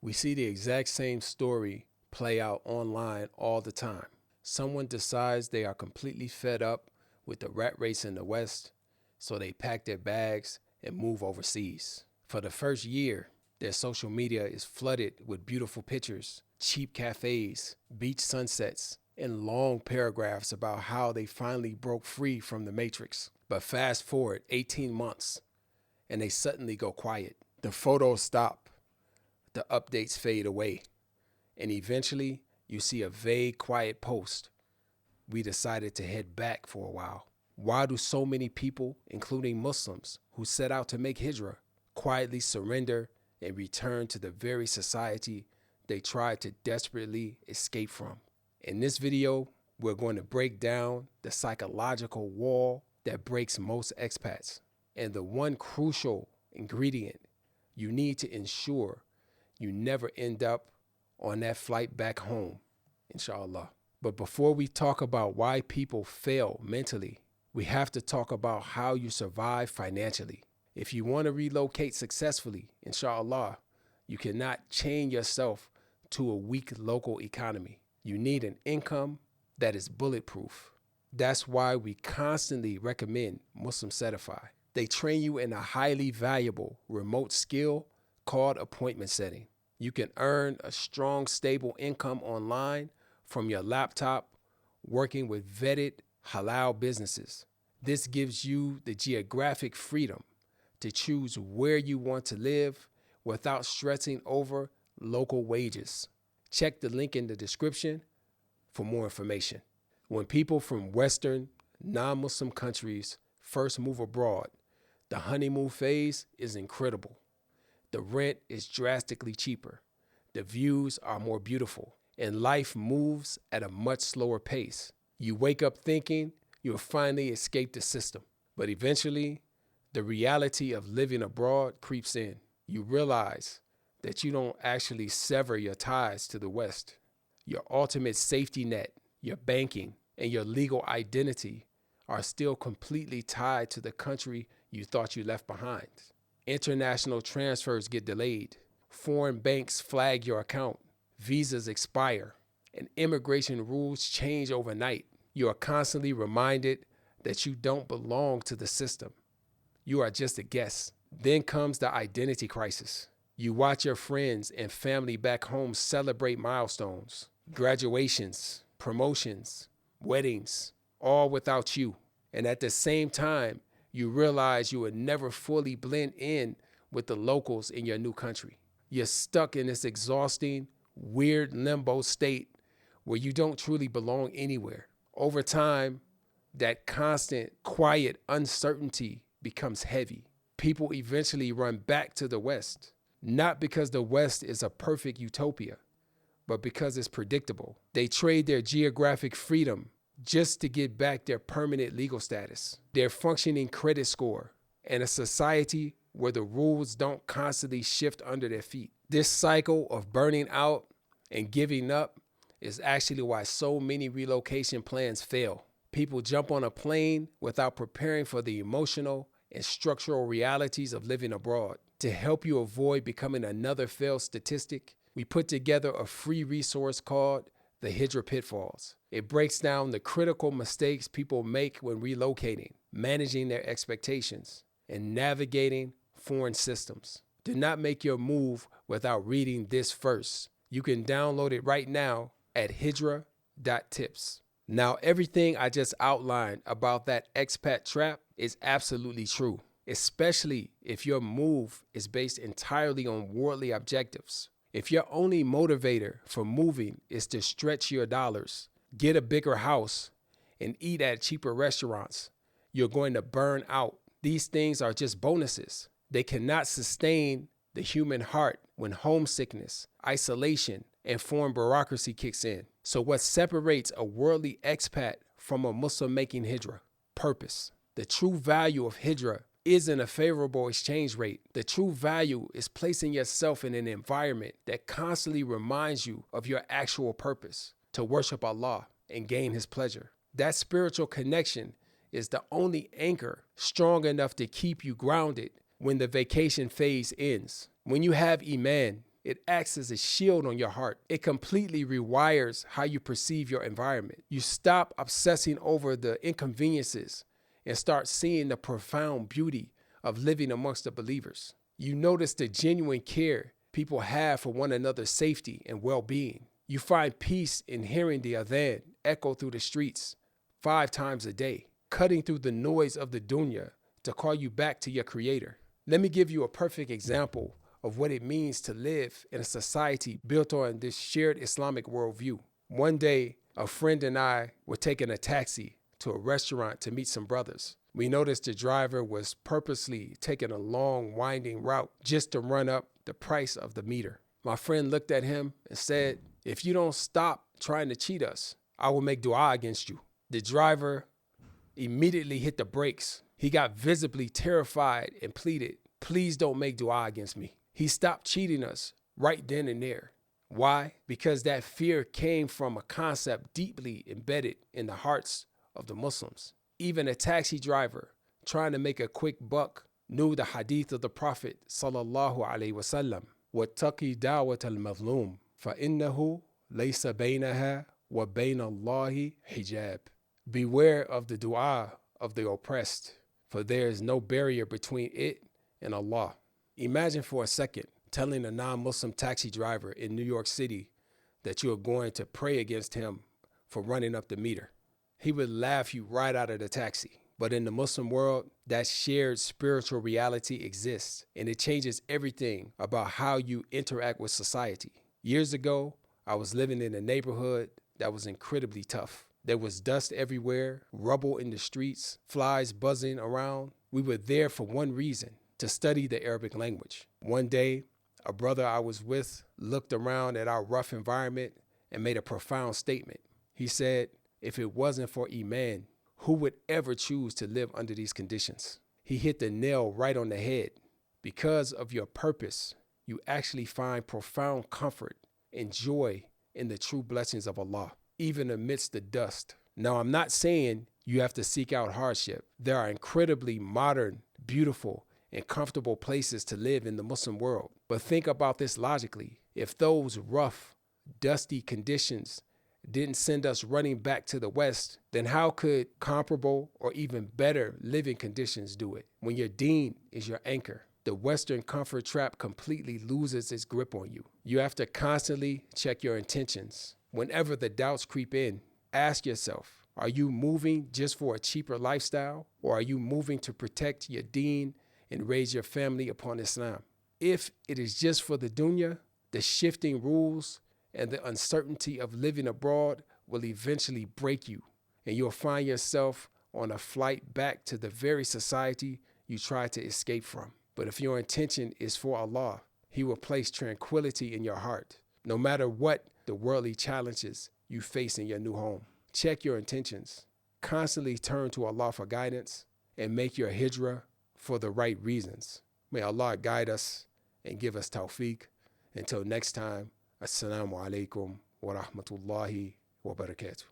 We see the exact same story play out online all the time. Someone decides they are completely fed up with the rat race in the West, so they pack their bags and move overseas. For the first year, their social media is flooded with beautiful pictures, cheap cafes, beach sunsets, and long paragraphs about how they finally broke free from the matrix. But fast forward 18 months, and they suddenly go quiet. The photos stop, the updates fade away, and eventually you see a vague, quiet post. We decided to head back for a while. Why do so many people, including Muslims who set out to make Hijrah, quietly surrender and return to the very society they tried to desperately escape from? In this video, we're going to break down the psychological wall that breaks most expats and the one crucial ingredient you need to ensure you never end up on that flight back home, inshallah. But before we talk about why people fail mentally, we have to talk about how you survive financially. If you want to relocate successfully, inshallah, you cannot chain yourself to a weak local economy. You need an income that is bulletproof. That's why we constantly recommend Muslim Certify. They train you in a highly valuable remote skill called appointment setting. You can earn a strong, stable income online from your laptop working with vetted halal businesses. This gives you the geographic freedom to choose where you want to live without stressing over local wages. Check the link in the description for more information. When people from Western, non-Muslim countries first move abroad, the honeymoon phase is incredible. The rent is drastically cheaper. The views are more beautiful, and life moves at a much slower pace. You wake up thinking you'll finally escape the system, but eventually, the reality of living abroad creeps in. You realize that you don't actually sever your ties to the West. Your ultimate safety net, your banking, and your legal identity are still completely tied to the country you thought you left behind. International transfers get delayed. Foreign banks flag your account. Visas expire, and immigration rules change overnight. You are constantly reminded that you don't belong to the system. You are just a guest. Then comes the identity crisis. You watch your friends and family back home celebrate milestones, graduations, promotions, weddings, all without you. And at the same time, you realize you would never fully blend in with the locals in your new country. You're stuck in this exhausting, weird limbo state where you don't truly belong anywhere. Over time, that constant, quiet uncertainty becomes heavy. People eventually run back to the West, not because the West is a perfect utopia, but because it's predictable. They trade their geographic freedom just to get back their permanent legal status, their functioning credit score, and a society where the rules don't constantly shift under their feet. This cycle of burning out and giving up is actually why so many relocation plans fail. People jump on a plane without preparing for the emotional and structural realities of living abroad. To help you avoid becoming another failed statistic, we put together a free resource called The Hijrah Pitfalls. It breaks down the critical mistakes people make when relocating, managing their expectations, and navigating foreign systems. Do not make your move without reading this first. You can download it right now at hijrah.tips. Now, everything I just outlined about that expat trap is absolutely true, especially if your move is based entirely on worldly objectives. If your only motivator for moving is to stretch your dollars, get a bigger house, and eat at cheaper restaurants, you're going to burn out. These things are just bonuses. They cannot sustain the human heart when homesickness, isolation, and foreign bureaucracy kicks in. So what separates a worldly expat from a Muslim making Hijrah? Purpose. The true value of Hijrah isn't a favorable exchange rate. The true value is placing yourself in an environment that constantly reminds you of your actual purpose, to worship Allah and gain His pleasure. That spiritual connection is the only anchor strong enough to keep you grounded when the vacation phase ends. When you have Iman, It acts as a shield on your heart. It completely rewires how you perceive your environment. You stop obsessing over the inconveniences and start seeing the profound beauty of living amongst the believers. You notice the genuine care people have for one another's safety and well-being. You find peace in hearing the adhan echo through the streets 5 times a day, cutting through the noise of the dunya to call you back to your creator. Let me give you a perfect example of what it means to live in a society built on this shared Islamic worldview. One day, a friend and I were taking a taxi to a restaurant to meet some brothers. We noticed the driver was purposely taking a long, winding route just to run up the price of the meter. My friend looked at him and said, "If you don't stop trying to cheat us, I will make dua against you." The driver immediately hit the brakes. He got visibly terrified and pleaded, "Please don't make dua against me." He stopped cheating us right then and there. Why? Because that fear came from a concept deeply embedded in the hearts of the Muslims. Even a taxi driver trying to make a quick buck knew the hadith of the Prophet sallallahu alaihi wasallam, وَاتَّقِي دَعْوَةَ الْمَظْلُومِ فَإِنَّهُ لَيْسَ بَيْنَهَا وَبَيْنَ اللَّهِ حِجَابٌ. Beware of the dua of the oppressed, for there is no barrier between it and Allah. Imagine for a second telling a non-Muslim taxi driver in New York City that you are going to pray against him for running up the meter. He would laugh you right out of the taxi. But in the Muslim world, that shared spiritual reality exists, and it changes everything about how you interact with society. Years ago, I was living in a neighborhood that was incredibly tough. There was dust everywhere, rubble in the streets, flies buzzing around. We were there for one reason: to study the Arabic language. One day, a brother I was with looked around at our rough environment and made a profound statement. He said, "If it wasn't for Iman, who would ever choose to live under these conditions?" He hit the nail right on the head. Because of your purpose, you actually find profound comfort and joy in the true blessings of Allah, even amidst the dust. Now, I'm not saying you have to seek out hardship. There are incredibly modern, beautiful, and comfortable places to live in the Muslim world. But think about this logically. If those rough, dusty conditions didn't send us running back to the West, then how could comparable or even better living conditions do it? When your deen is your anchor, the Western comfort trap completely loses its grip on you. You have to constantly check your intentions. Whenever the doubts creep in, ask yourself, are you moving just for a cheaper lifestyle, or are you moving to protect your deen and raise your family upon Islam? If it is just for the dunya, the shifting rules and the uncertainty of living abroad will eventually break you, and you'll find yourself on a flight back to the very society you tried to escape from. But if your intention is for Allah, He will place tranquility in your heart, no matter what the worldly challenges you face in your new home. Check your intentions. Constantly turn to Allah for guidance and make your hijrah for the right reasons. May Allah guide us and give us tawfiq. Until next time, Assalamu alaikum wa rahmatullahi wa barakatuh.